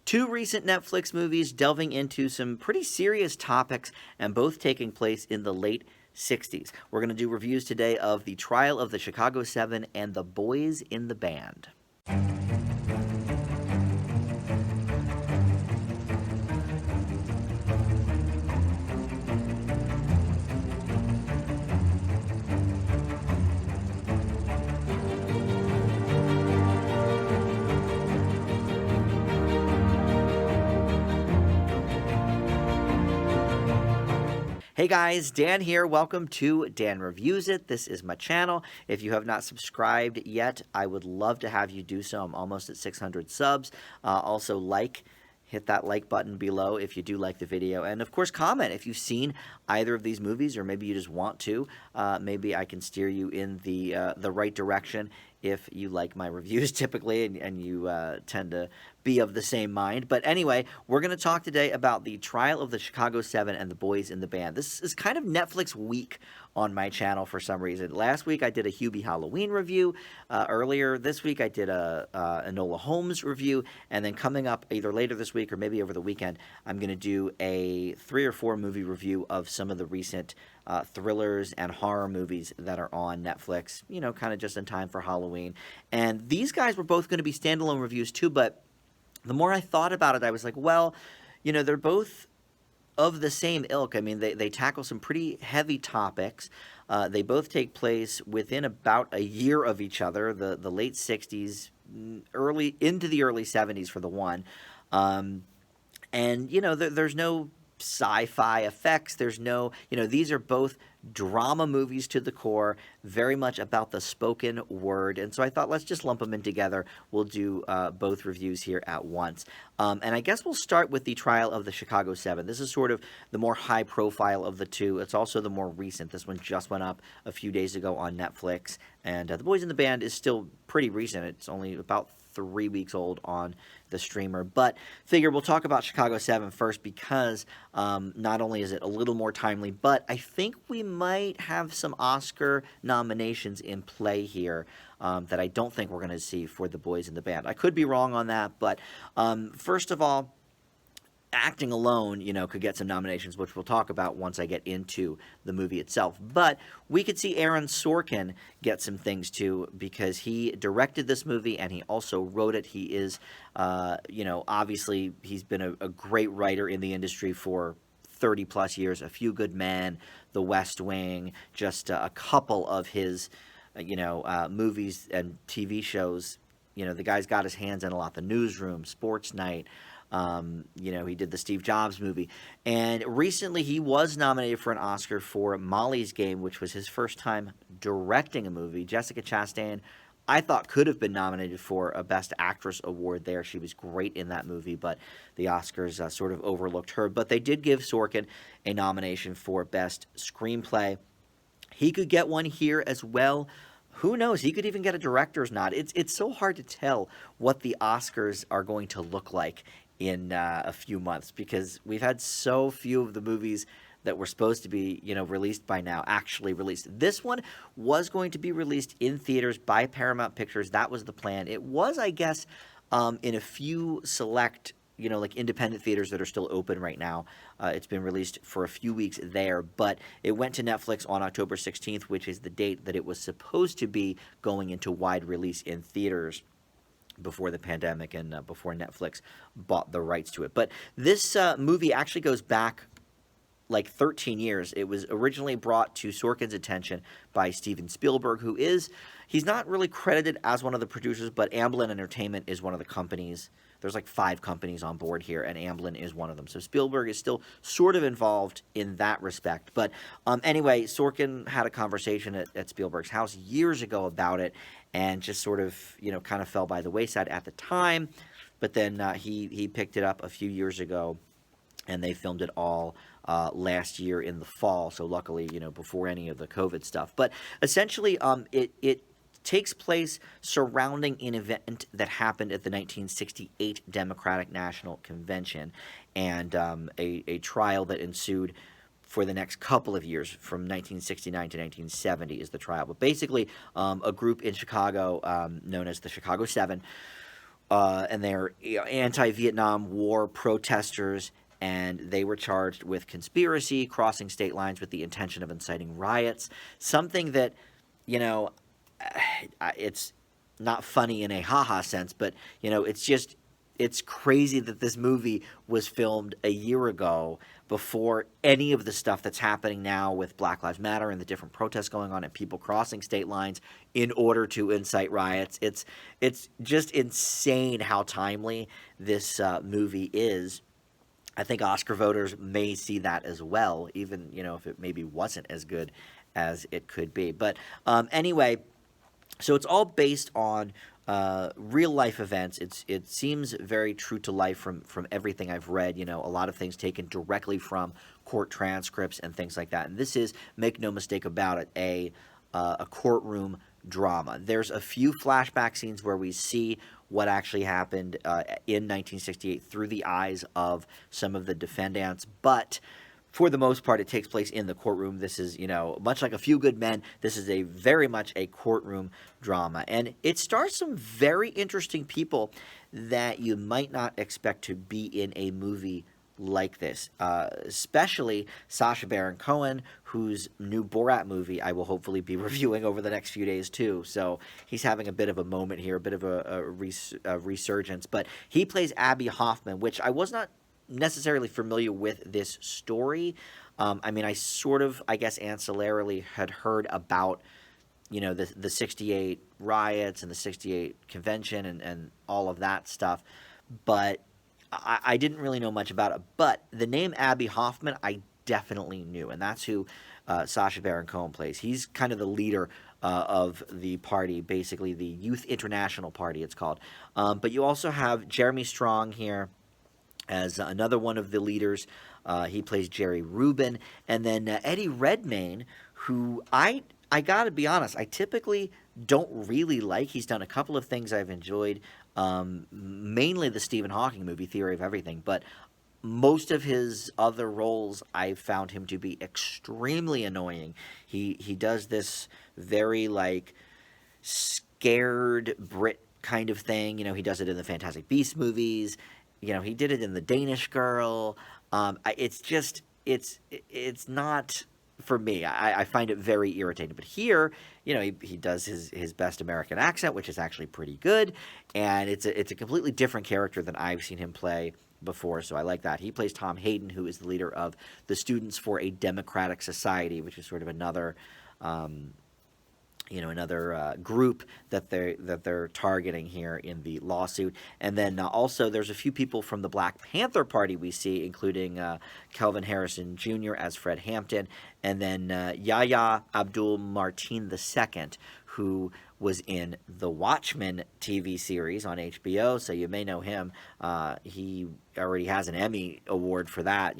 Two recent Netflix movies delving into some pretty serious topics and both taking place in the late 60s. We're going to do reviews today of The Trial of the Chicago 7 and The Boys in the Band. Hey guys, Dan here. Welcome to Dan Reviews It. This is my channel. If you have not subscribed yet, I would love to have you do so. I'm almost at 600 subs. Also, hit that like button below if you do like the video. And of course, comment if you've seen either of these movies or maybe you just want to. Maybe I can steer you in the right direction if you like my reviews typically and you tend to be of the same mind. But anyway, we're going to talk today about The Trial of the Chicago 7 and The Boys in the Band. This is kind of Netflix week on my channel for some reason. Last week I did a Hubie Halloween review. Earlier this week I did a Enola Holmes review. And then coming up either later this week or maybe over the weekend, I'm going to do a 3 or 4 movie review of some of the recent thrillers and horror movies that are on Netflix, you know, kind of just in time for Halloween. And these guys were both going to be standalone reviews too, but the more I thought about it, I was like, well, you know, they're both of the same ilk. I mean, they tackle some pretty heavy topics. They both take place within about a year of each other, the late 60s, early into the early 70s for the one. And, you know, there's no sci-fi effects. There's no, you know, these are both drama movies to the core, very much about the spoken word. And so I thought, let's just lump them in together. We'll do both reviews here at once. And I guess we'll start with The Trial of the Chicago 7. This is sort of the more high profile of the two. It's also the more recent. This one just went up a few days ago on Netflix. And The Boys in the Band is still pretty recent. It's only about 3 weeks old on the streamer, but figure we'll talk about Chicago 7 first because not only is it a little more timely, but I think we might have some Oscar nominations in play here that I don't think we're going to see for The Boys in the Band. I could be wrong on that, but first of all, acting alone, you know, could get some nominations, which we'll talk about once I get into the movie itself. But we could see Aaron Sorkin get some things too, because he directed this movie and he also wrote it. He is, you know, obviously he's been a great writer in the industry for 30 plus years. A Few Good Men, The West Wing, just a couple of his, you know, movies and TV shows. You know, the guy's got his hands in a lot. The Newsroom, Sports Night. You know, he did the Steve Jobs movie. And recently he was nominated for an Oscar for Molly's Game, which was his first time directing a movie. Jessica Chastain, I thought, could have been nominated for a Best Actress award there. She was great in that movie, but the Oscars sort of overlooked her. But they did give Sorkin a nomination for Best Screenplay. He could get one here as well. Who knows? He could even get a director's nod. It's so hard to tell what the Oscars are going to look like in a few months because we've had so few of the movies that were supposed to be, you know, released by now actually released. This one was going to be released in theaters by Paramount Pictures. That was the plan. It was, I guess, in a few select, you know, like independent theaters that are still open right now. It's been released for a few weeks there, but it went to Netflix on October 16th, which is the date that it was supposed to be going into wide release in theaters before the pandemic and before Netflix bought the rights to it. But this movie actually goes back like 13 years. It was originally brought to Sorkin's attention by Steven Spielberg, who is, he's not really credited as one of the producers, but Amblin Entertainment is one of the companies. There's like 5 companies on board here, and Amblin is one of them. So Spielberg is still sort of involved in that respect. But anyway, Sorkin had a conversation at Spielberg's house years ago about it, and just sort of, you know, kind of fell by the wayside at the time. But then he picked it up a few years ago, and they filmed it all last year in the fall. So luckily, you know, before any of the COVID stuff. But essentially, it takes place surrounding an event that happened at the 1968 Democratic National Convention and a trial that ensued for the next couple of years from 1969 to 1970 is the trial. But basically, a group in Chicago known as the Chicago 7 and they're anti-Vietnam War protesters, and they were charged with conspiracy, crossing state lines with the intention of inciting riots. Something that, you know, it's not funny in a haha sense, but it's crazy that this movie was filmed a year ago before any of the stuff that's happening now with Black Lives Matter and the different protests going on and people crossing state lines in order to incite riots. It's just insane how timely this movie is. I think Oscar voters may see that as well, even if it maybe wasn't as good as it could be. But anyway, so it's all based on real life events. It seems very true to life from everything I've read. A lot of things taken directly from court transcripts and things like that. And this is, make no mistake about it, a courtroom drama. There's a few flashback scenes where we see what actually happened in 1968 through the eyes of some of the defendants, but for the most part, it takes place in the courtroom. This is, much like A Few Good Men, this is very much a courtroom drama. And it stars some very interesting people that you might not expect to be in a movie like this, especially Sacha Baron Cohen, whose new Borat movie I will hopefully be reviewing over the next few days too. So he's having a bit of a moment here, a bit of a resurgence. But he plays Abbie Hoffman, which I was not necessarily familiar with this story. I sort of, I guess, ancillarily had heard about, the 68 riots and the 68 convention and all of that stuff, but I didn't really know much about it. But the name Abbie Hoffman, I definitely knew, and that's who Sacha Baron Cohen plays. He's kind of the leader of the party, basically the Youth International Party, it's called. But you also have Jeremy Strong here as another one of the leaders. He plays Jerry Rubin. And then Eddie Redmayne, who I gotta be honest, I typically don't really like. He's done a couple of things I've enjoyed, mainly the Stephen Hawking movie, Theory of Everything, but most of his other roles I've found him to be extremely annoying. He does this very, scared Brit kind of thing. He does it in the Fantastic Beasts movies. He did it in The Danish Girl. It's not for me. I find it very irritating. But here, he does his best American accent, which is actually pretty good, and it's a completely different character than I've seen him play before. So I like that. He plays Tom Hayden, who is the leader of the Students for a Democratic Society, which is sort of another group that they're targeting here in the lawsuit. And then also there's a few people from the Black Panther Party we see, including Kelvin Harrison Jr. as Fred Hampton, and then Yahya Abdul-Mateen II, who was in the Watchmen TV series on HBO, so you may know him. He already has an Emmy award for that.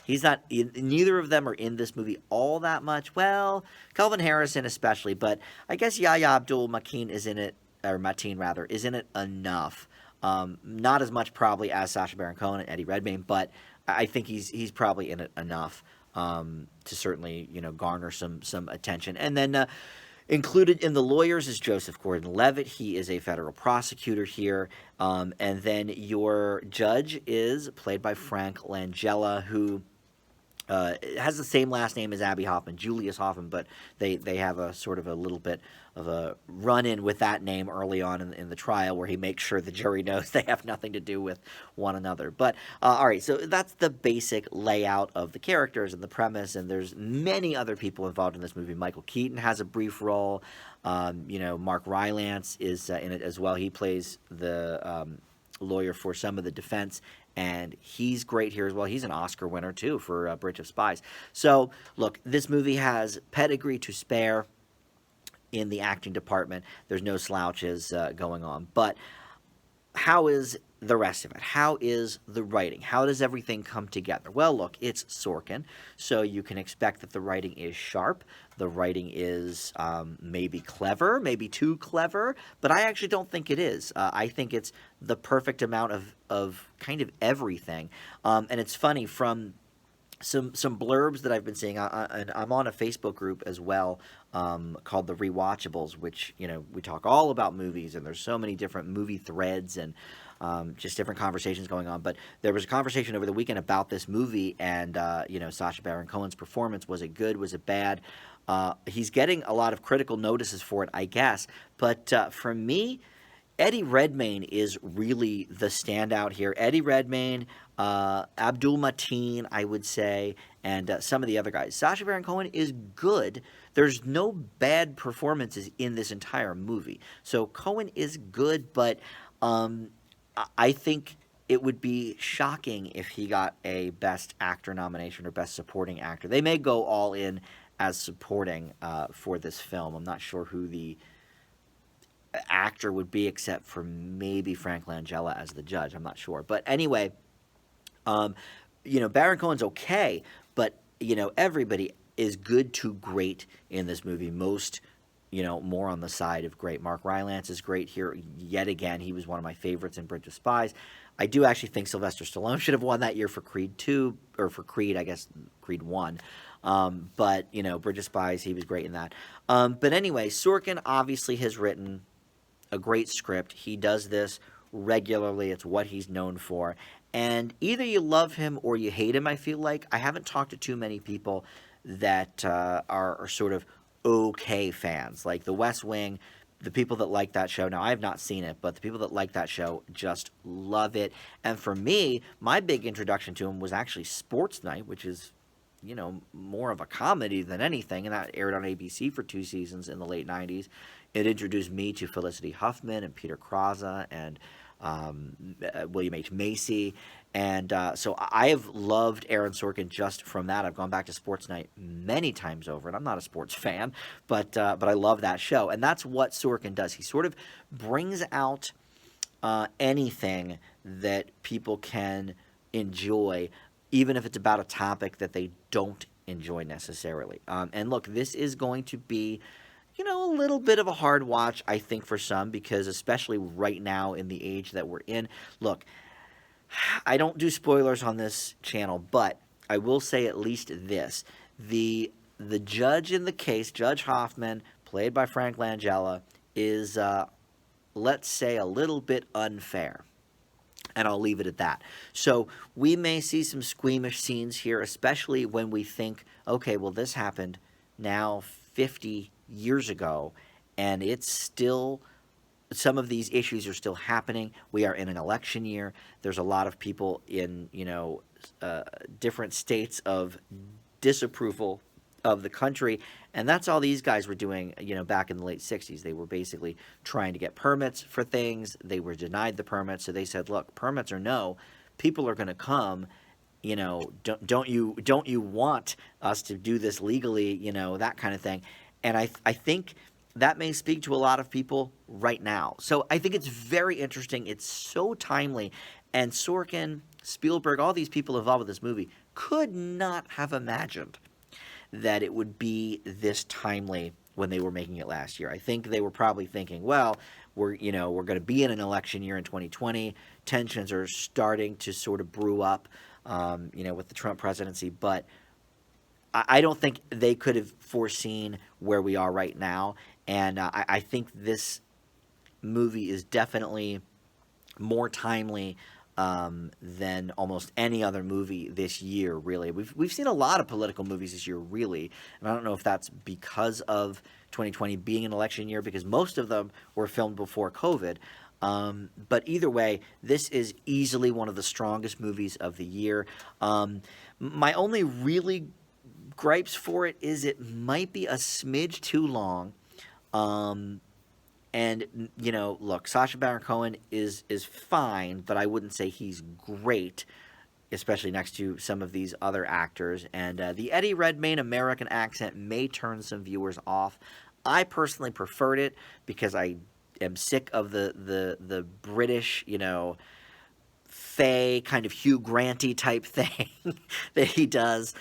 He's not. Neither of them are in this movie all that much. Well, Kelvin Harrison especially, but I guess Yahya Abdul-Mateen is in it, or Mateen rather, is in it enough. Not as much probably as Sacha Baron Cohen and Eddie Redmayne, but I think he's probably in it enough to certainly garner some attention. And then included in the lawyers is Joseph Gordon-Levitt. He is a federal prosecutor here. And then your judge is played by Frank Langella, who has the same last name as Abbie Hoffman, Julius Hoffman, but they have a sort of a little bit of a run-in with that name early on in the trial, where he makes sure the jury knows they have nothing to do with one another. But all right, so that's the basic layout of the characters and the premise, and there's many other people involved in this movie. Michael Keaton has a brief role. Mark Rylance is in it as well. He plays the lawyer for some of the defense, and he's great here as well. He's an Oscar winner too for Bridge of Spies. So look, this movie has pedigree to spare in the acting department. There's no slouches going on. But how is the rest of it? How is the writing? How does everything come together? Well, look, it's Sorkin, so you can expect that the writing is sharp. The writing is maybe clever, maybe too clever, but I actually don't think it is. I think it's the perfect amount of kind of everything. And it's funny, from some blurbs that I've been seeing, and I'm on a Facebook group as well called The Rewatchables, which, we talk all about movies, and there's so many different movie threads and just different conversations going on. But there was a conversation over the weekend about this movie and, Sacha Baron Cohen's performance. Was it good? Was it bad? He's getting a lot of critical notices for it, I guess. But for me, Eddie Redmayne is really the standout here. Eddie Redmayne, Abdul Mateen, I would say, and some of the other guys. Sacha Baron Cohen is good. There's no bad performances in this entire movie. So Cohen is good, but I think it would be shocking if he got a Best Actor nomination or Best Supporting Actor. They may go all in as supporting for this film. I'm not sure who the actor would be, except for maybe Frank Langella as the judge. I'm not sure. But anyway, Baron Cohen's okay, but, everybody is good to great in this movie. Most, more on the side of great. Mark Rylance is great here yet again. He was one of my favorites in Bridge of Spies. I do actually think Sylvester Stallone should have won that year for Creed 2, or for Creed, I guess, Creed 1. But, Bridge of Spies, he was great in that. But anyway, Sorkin obviously has written a great script. He does this regularly. It's what he's known for. And either you love him or you hate him, I feel like. I haven't talked to too many people that are sort of okay fans. Like The West Wing, the people that like that show, now I have not seen it, but the people that like that show just love it. And for me, my big introduction to him was actually Sports Night, which is, more of a comedy than anything, and that aired on ABC for 2 seasons in the late 90s. It introduced me to Felicity Huffman and Peter Kraza and William H. Macy. And so I have loved Aaron Sorkin just from that. I've gone back to Sports Night many times over, and I'm not a sports fan, but I love that show. And that's what Sorkin does. He sort of brings out anything that people can enjoy, even if it's about a topic that they don't enjoy necessarily. And look, this is going to be, a little bit of a hard watch, I think, for some, because especially right now in the age that we're in. Look, I don't do spoilers on this channel, but I will say at least this. The judge in the case, Judge Hoffman, played by Frank Langella, is, let's say, a little bit unfair. And I'll leave it at that. So we may see some squeamish scenes here, especially when we think, okay, well, this happened now 50 years ago, and it's still, some of these issues are still happening. We are in an election year. There's a lot of people in, different states of disapproval of the country, and that's all these guys were doing, back in the late 60s. They were basically trying to get permits for things. They were denied the permits, so they said, look, permits or no, people are going to come. Don't you want us to do this legally, that kind of thing. And I think that may speak to a lot of people right now. So I think it's very interesting. It's so timely. And Sorkin, Spielberg, all these people involved with this movie could not have imagined that it would be this timely when they were making it last year. I think they were probably thinking, well, we're going to be in an election year in 2020. Tensions are starting to sort of brew up, with the Trump presidency. But I don't think they could have foreseen where we are right now. And I think this movie is definitely more timely than almost any other movie this year, really. We've seen a lot of political movies this year, really. And I don't know if that's because of 2020 being an election year, because most of them were filmed before COVID. But either way, this is easily one of the strongest movies of the year. My only really gripes for it is it might be a smidge too long. And, look, Sacha Baron Cohen is fine, but I wouldn't say he's great, especially next to some of these other actors. And the Eddie Redmayne American accent may turn some viewers off. I personally preferred it because I am sick of the British, fey kind of Hugh Grant-y type thing that he does.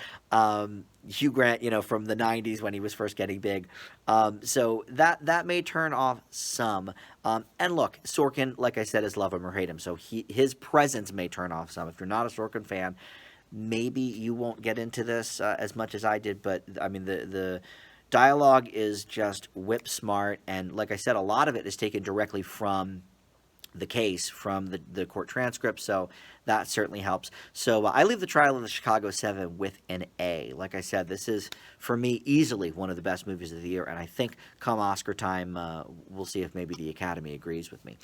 Hugh Grant, from the 90s when he was first getting big. So that may turn off some. And look, Sorkin, like I said, is love him or hate him. So his presence may turn off some. If you're not a Sorkin fan, maybe you won't get into this as much as I did. But, I mean, the Dialogue is just whip smart, and like I said, a lot of it is taken directly from the case, from the court transcript, so that certainly helps. So I leave the Trial of the Chicago 7 with an A. Like I said, this is, for me, easily one of the best movies of the year, and I think come Oscar time, we'll see if maybe the Academy agrees with me.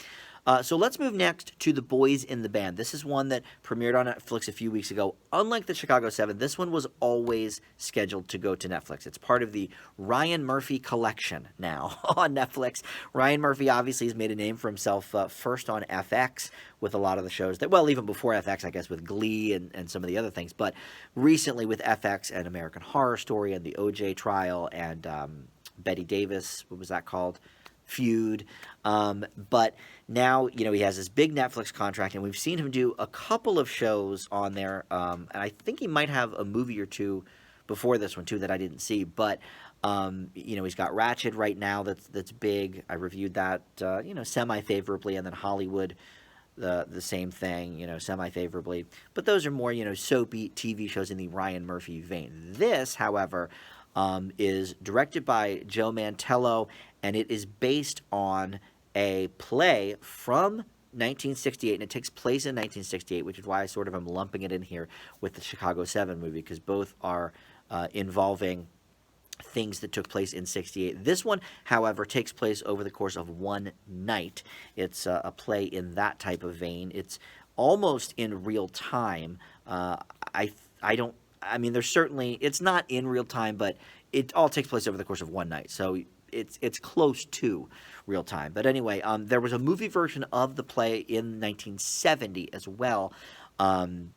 So let's move next to The Boys in the Band. This is one that premiered on Netflix a few weeks ago. Unlike the Chicago 7, this one was always scheduled to go to Netflix. It's part of the Ryan Murphy collection now on Netflix. Ryan Murphy obviously has made a name for himself first on FX with a lot of the shows that, well, even before FX, I guess, with Glee and some of the other things, but recently with FX and American Horror Story and the OJ trial and Betty Davis, what was that called? Feud. But now, he has this big Netflix contract, and we've seen him do a couple of shows on there, and I think he might have a movie or two before this one, too, that I didn't see, but he's got Ratched right now that's big. I reviewed that, semi-favorably, and then Hollywood, the same thing, semi-favorably. But those are more, soapy TV shows in the Ryan Murphy vein. This, however, is directed by Joe Mantello, and it is based on a play from 1968, and it takes place in 1968, which is why I sort of am lumping it in here with the Chicago 7 movie, because both are involving things that took place in 68. This one, however, takes place over the course of one night. It's a play in that type of vein. It's almost in real time. There's certainly, it's not in real time, but it all takes place over the course of one night. So it's close to real time. But anyway, there was a movie version of the play in 1970 as well. And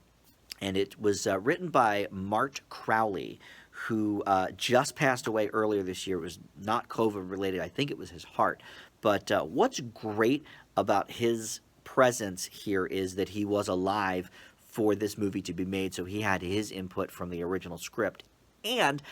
it was written by Mart Crowley, who just passed away earlier this year. It was not COVID related. I think it was his heart. But what's great about his presence here is that he was alive for this movie to be made, so he had his input from the original script. And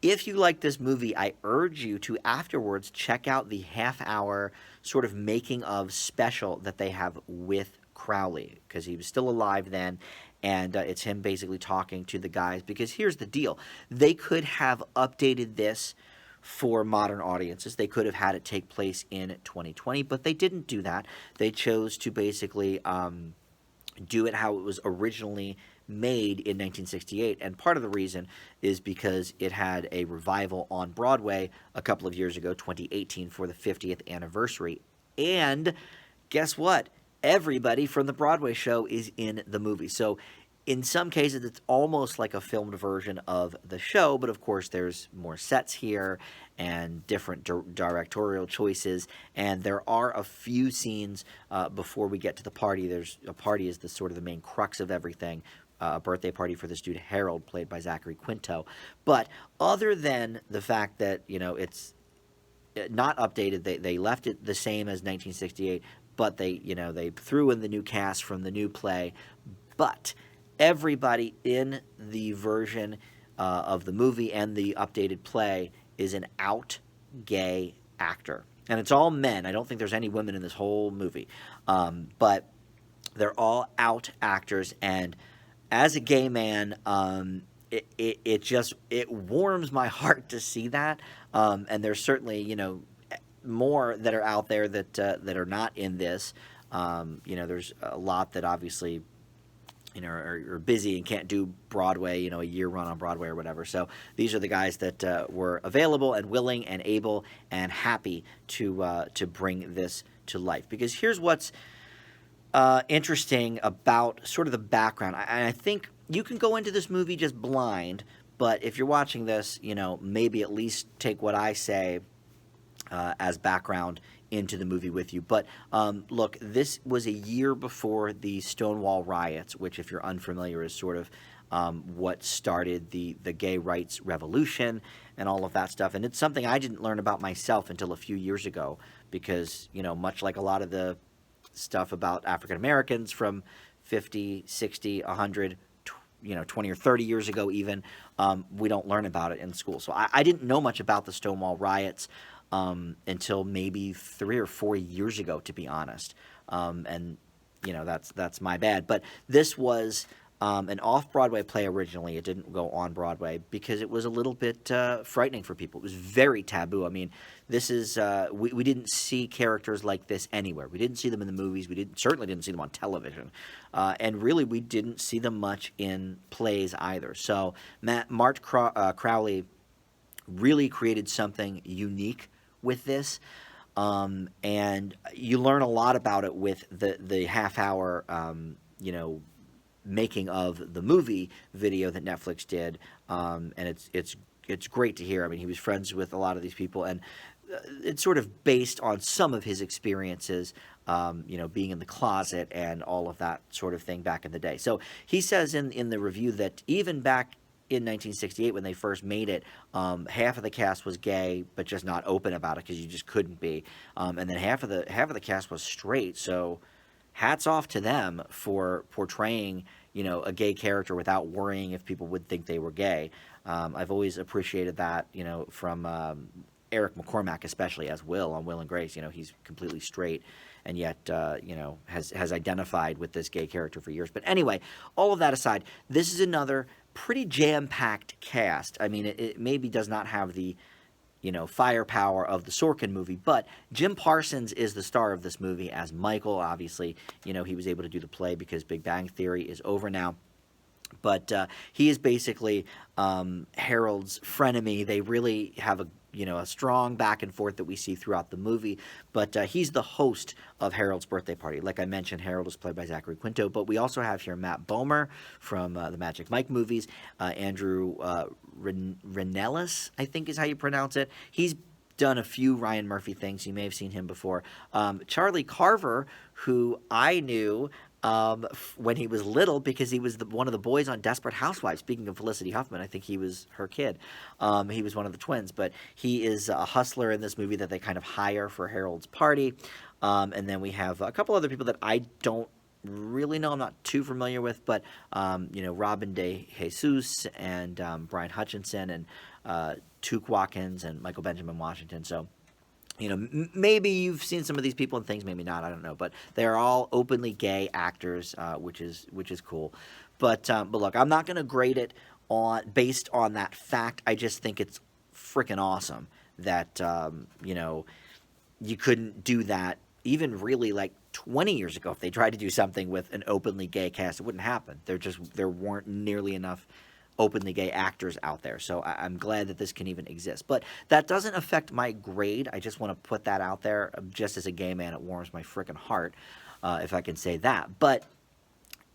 if you like this movie, I urge you to afterwards check out the half-hour sort of making-of special that they have with Crowley, because he was still alive then, and it's him basically talking to the guys. Because here's the deal. They could have updated this for modern audiences. They could have had it take place in 2020, but they didn't do that. They chose to basically do it how it was originally made in 1968, and part of the reason is because it had a revival on Broadway a couple of years ago, 2018, for the 50th anniversary. And guess what? Everybody from the Broadway show is in the movie. So in some cases, it's almost like a filmed version of the show, but of course there's more sets here and different directorial choices, and there are a few scenes before we get to the party. There's a party is the sort of the main crux of everything, a birthday party for this dude Harold, played by Zachary Quinto. But other than the fact that, it's not updated, they left it the same as 1968, but they threw in the new cast from the new play, but everybody in the version of the movie and the updated play is an out gay actor. And it's all men. I don't think there's any women in this whole movie. But they're all out actors. And as a gay man, it warms my heart to see that. And there's certainly, more that are out there that are not in this. There's a lot that obviously are busy and can't do Broadway, a year run on Broadway or whatever. So these are the guys that were available and willing and able and happy to bring this to life. Because here's what's interesting about sort of the background. I think you can go into this movie just blind, but if you're watching this, maybe at least take what I say as background into the movie with you. But look, this was a year before the Stonewall riots, which, if you're unfamiliar, is sort of what started the gay rights revolution and all of that stuff. And it's something I didn't learn about myself until a few years ago, because, much like a lot of the stuff about African Americans from 50, 60, 100, 20 or 30 years ago even, we don't learn about it in school. So I didn't know much about the Stonewall riots until maybe 3 or 4 years ago, to be honest. And that's my bad. But this was an off-Broadway play originally. It didn't go on Broadway because it was a little bit frightening for people. It was very taboo. I mean, this is we didn't see characters like this anywhere. We didn't see them in the movies. We certainly didn't see them on television, and really we didn't see them much in plays either. So Mart Crowley really created something unique with this. And you learn a lot about it with the half hour, making of the movie video that Netflix did, and it's great to hear. I mean, he was friends with a lot of these people, and it's sort of based on some of his experiences, being in the closet and all of that sort of thing back in the day. So he says in the review that even back in 1968 when they first made it, half of the cast was gay, but just not open about it because you just couldn't be, and then half of the cast was straight. So hats off to them for portraying, a gay character without worrying if people would think they were gay. I've always appreciated that, from Eric McCormack, especially as Will on Will and Grace. He's completely straight and yet, has identified with this gay character for years. But anyway, all of that aside, this is another pretty jam-packed cast. I mean, it maybe does not have the, firepower of the Sorkin movie, but Jim Parsons is the star of this movie as Michael. Obviously, he was able to do the play because Big Bang Theory is over now. But he is basically Harold's frenemy. They really have a strong back and forth that we see throughout the movie. But he's the host of Harold's birthday party. Like I mentioned, Harold is played by Zachary Quinto. But we also have here Matt Bomer from the Magic Mike movies. Andrew Rannells, I think is how you pronounce it. He's done a few Ryan Murphy things. You may have seen him before. Charlie Carver, who I knew when he was little because he was one of the boys on Desperate Housewives. Speaking of Felicity Huffman, I think he was her kid. He was one of the twins, but he is a hustler in this movie that they kind of hire for Harold's party. And then we have a couple other people that I don't really know. I'm not too familiar with, but Robin De Jesus and Brian Hutchinson and Tuke Watkins and Michael Benjamin Washington. So maybe you've seen some of these people and things, maybe not, I don't know. But they're all openly gay actors, which is cool. But look, I'm not going to grade it based on that fact. I just think it's freaking awesome that, you couldn't do that even really like 20 years ago. If they tried to do something with an openly gay cast, it wouldn't happen. There weren't nearly enough openly gay actors out there. So I'm glad that this can even exist. But that doesn't affect my grade. I just want to put that out there. Just as a gay man, it warms my freaking heart, if I can say that. But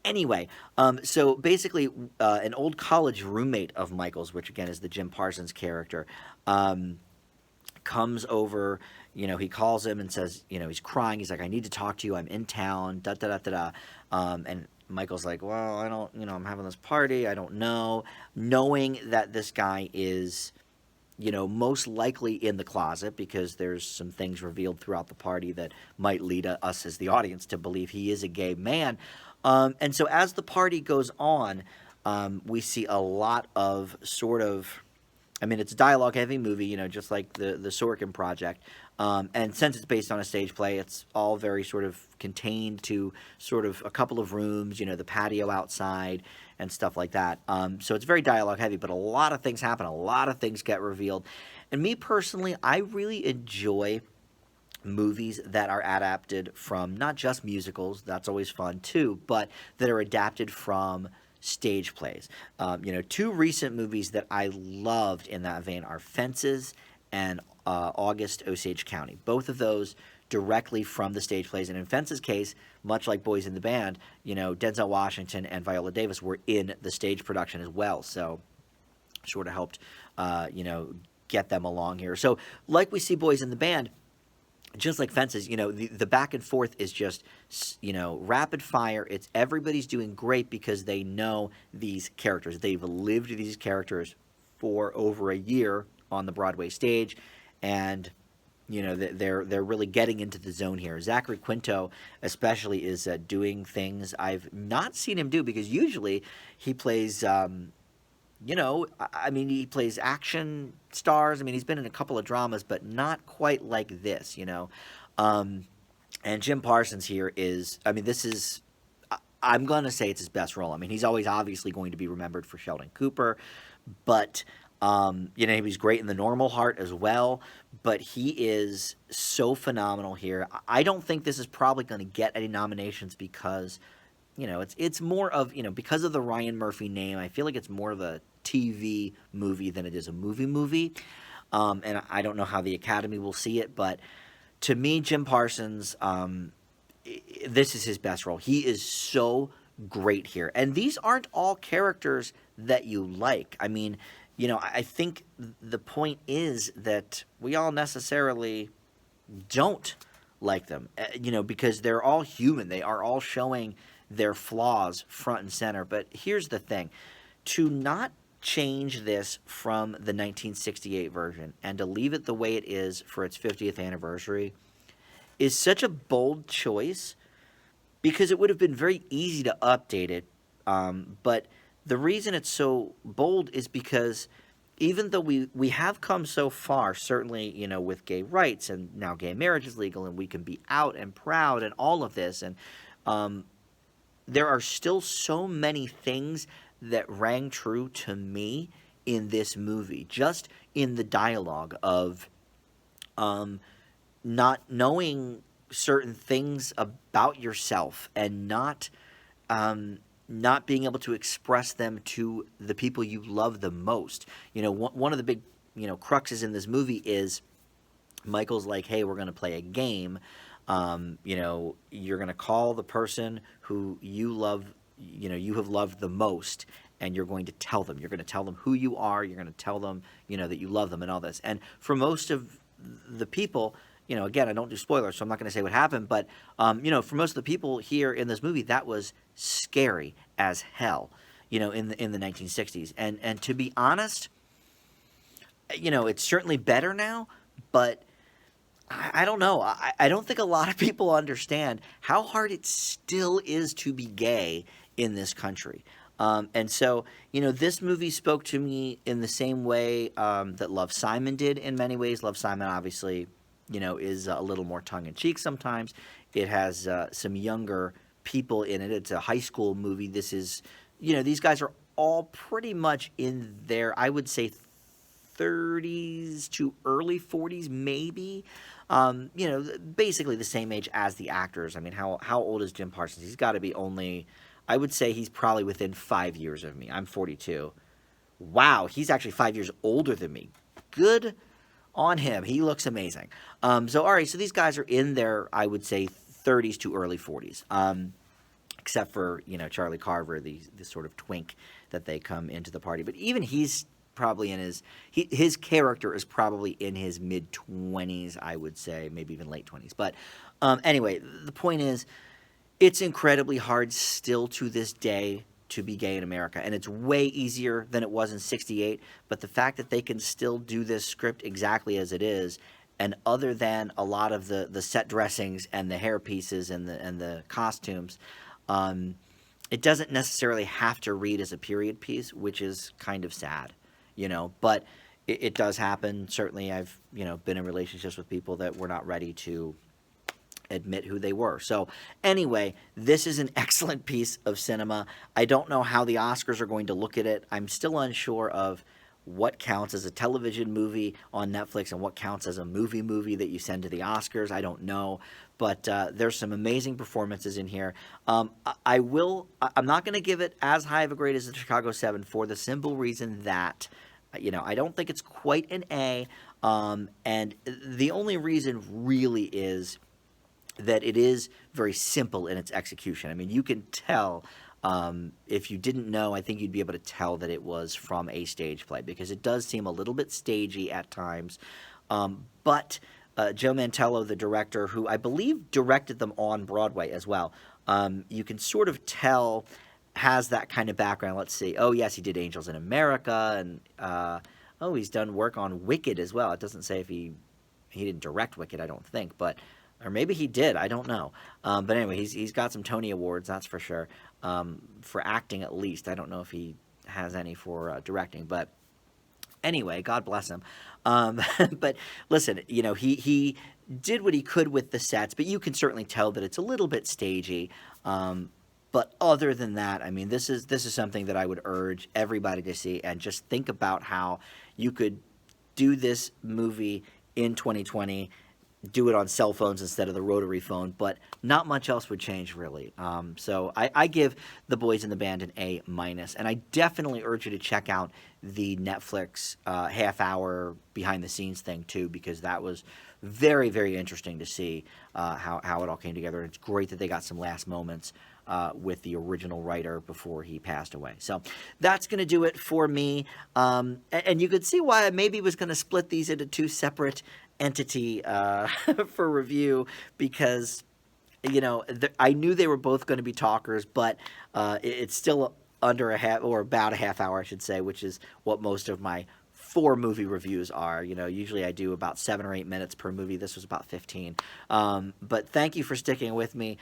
anyway, so basically an old college roommate of Michael's, which again is the Jim Parsons character, comes over. He calls him and says, he's crying. He's like, I need to talk to you. I'm in town, da-da-da-da-da. And Michael's like, well, I don't, I'm having this party. I don't know. Knowing that this guy is, most likely in the closet because there's some things revealed throughout the party that might lead us as the audience to believe he is a gay man. And so as the party goes on, we see a lot of sort of, it's a dialogue-heavy movie, just like the Sorkin Project. And since it's based on a stage play, it's all very sort of contained to sort of a couple of rooms, the patio outside and stuff like that. So it's very dialogue-heavy, but a lot of things happen. A lot of things get revealed. And me personally, I really enjoy movies that are adapted from not just musicals, that's always fun too, but that are adapted from stage plays. Two recent movies that I loved in that vein are Fences and August Osage County. Both of those directly from the stage plays. And in Fences' case, much like Boys in the Band, Denzel Washington and Viola Davis were in the stage production as well. So sort of helped, get them along here. So like we see Boys in the Band, just like Fences, the back and forth is just, rapid fire. It's everybody's doing great because they know these characters. They've lived these characters for over a year on the Broadway stage, and they're really getting into the zone here. Zachary Quinto especially is doing things I've not seen him do because usually he plays. He plays action stars. He's been in a couple of dramas, but not quite like this, And Jim Parsons here is, this is, I'm going to say it's his best role. I mean, he's always obviously going to be remembered for Sheldon Cooper, but you know, he was great in The Normal Heart as well. But he is so phenomenal here. I don't think this is probably going to get any nominations because, you know, it's more of, you know, because of the Ryan Murphy name. I feel like it's more of a TV movie than it is a movie. And I don't know how the Academy will see it, but to me, Jim Parsons, this is his best role. He is so great here. And these aren't all characters that you like. I mean, you know, I think the point is that we all necessarily don't like them, you know, because they're all human. They are all showing their flaws front and center. But here's the thing. To not change this from the 1968 version and to leave it the way it is for its 50th anniversary is such a bold choice because it would have been very easy to update it. But the reason it's so bold is because even though we have come so far, certainly, you know, with gay rights and now gay marriage is legal and we can be out and proud and all of this, and there are still so many things that rang true to me in this movie, just in the dialogue of not knowing certain things about yourself and not being able to express them to the people you love the most. You know, one of the big, you know, cruxes in this movie is Michael's like, hey, we're going to play a game. You know, you're going to call the person who you love, you know, you have loved the most, and you're going to tell them. You're going to tell them who you are. You're going to tell them, you know, that you love them and all this. And for most of the people, you know, again, I don't do spoilers, so I'm not going to say what happened, but, you know, for most of the people here in this movie, that was scary as hell, you know, in the 1960s. And to be honest, you know, it's certainly better now, but I don't know. I don't think a lot of people understand how hard it still is to be gay in this country. And so, you know, this movie spoke to me in the same way that Love, Simon did in many ways. Love, Simon, obviously, you know, is a little more tongue-in-cheek sometimes. It has some younger people in it. It's a high school movie. This is, you know, these guys are all pretty much in their, I would say, 30s to early 40s, maybe. You know, basically the same age as the actors. I mean, how old is Jim Parsons? He's got to be only, I would say he's probably within 5 years of me. I'm 42. Wow, he's actually 5 years older than me. Good on him. He looks amazing. So, all right, so these guys are in their, I would say, 30s to early 40s. Except for, you know, Charlie Carver, the sort of twink that they come into the party. But even he's probably in his character is probably in his mid-20s, I would say, maybe even late 20s. But anyway, the point is, it's incredibly hard still to this day to be gay in America, and it's way easier than it was in 68, but the fact that they can still do this script exactly as it is, and other than a lot of the set dressings and the hair pieces and the costumes, it doesn't necessarily have to read as a period piece, which is kind of sad. You know, but it does happen. Certainly, I've, you know, been in relationships with people that were not ready to admit who they were. So anyway, this is an excellent piece of cinema. I don't know how the Oscars are going to look at it. I'm still unsure of what counts as a television movie on Netflix and what counts as a movie that you send to the Oscars. I don't know. But there's some amazing performances in here. I'm not going to give it as high of a grade as the Chicago 7 for the simple reason that, you know, I don't think it's quite an A. And the only reason really is that it is very simple in its execution. I mean, you can tell, if you didn't know, I think you'd be able to tell that it was from a stage play because it does seem a little bit stagey at times. But Joe Mantello, the director, who I believe directed them on Broadway as well, you can sort of tell has that kind of background. Let's see. Oh, yes, he did Angels in America, and he's done work on Wicked as well. It doesn't say if he didn't direct Wicked, I don't think, but or maybe he did. I don't know. But anyway, he's got some Tony Awards, that's for sure, for acting at least. I don't know if he has any for directing, but anyway, God bless him. But listen, you know, he did what he could with the sets, but you can certainly tell that it's a little bit stagey. But other than that, I mean, this is something that I would urge everybody to see, and just think about how you could do this movie in 2020, do it on cell phones instead of the rotary phone, but not much else would change really. So I give The Boys in the Band an A minus, and I definitely urge you to check out the Netflix half-hour behind-the-scenes thing too, because that was very, very interesting to see how it all came together. It's great that they got some last moments with the original writer before he passed away. So that's going to do it for me. And you could see why I maybe was going to split these into two separate entity for review, because I knew they were both going to be talkers, but it's still under a half, or about a half hour I should say, which is what most of my 4 movie reviews are. Usually I do about 7 or 8 minutes per movie. This was about 15. But thank you for sticking with me.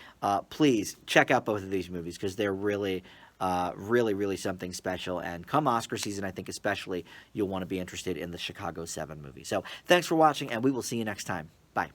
Please check out both of these movies, because they're really really something special, and come Oscar season, I think especially, you'll want to be interested in the Chicago 7 movie. So thanks for watching, and we will see you next time. Bye.